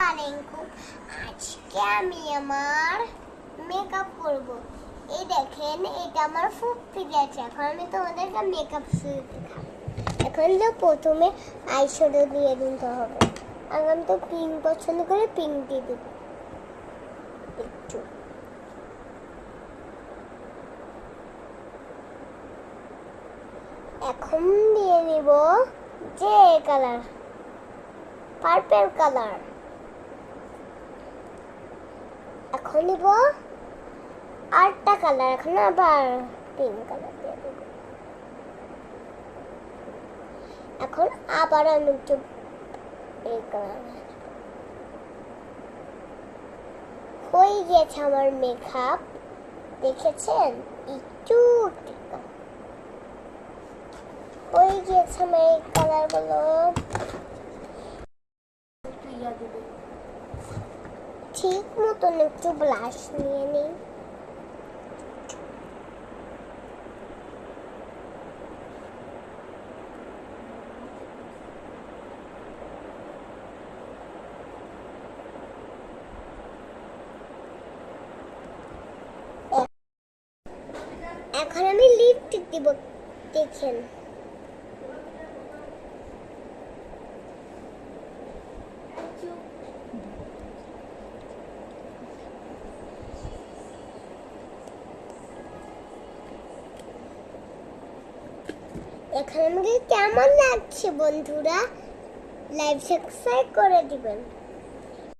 আরেঙ্কু। আজকে আমি আমার মেকআপ করব। এই দেখেন, এটা আমার ফুফি গেছে। এখন আমি তোমাদেরকে মেকআপ শেখাবো। এখন তো প্রথমে আইশ্যাডো দিয়ে দিতে হবে। আমি তো পিঙ্ক পছন্দ করে পিঙ্ক দিয়ে দেব একটু। এখন দিয়ে নিব যে কালার, পার্পল কালার। এখন নিব আরেকটা কালার, এখন আবার পিঙ্ক কালার দিয়ে দেব। এখন আবার আমি একটু এই কালার। হয়ে গেছে আমার মেকআপ, দেখেছেন? একটু হয়ে গেছে আমার এই কালারগুলো। ঠিক মতন একটু ব্লাশ নিয়ে নিই। এখন আমি লিপস্টিক দিব, দেখেন। এখন আমাকে কেমন লাগছে বন্ধুরা? লাইভ সাবস্ক্রাইব করে দিবেন।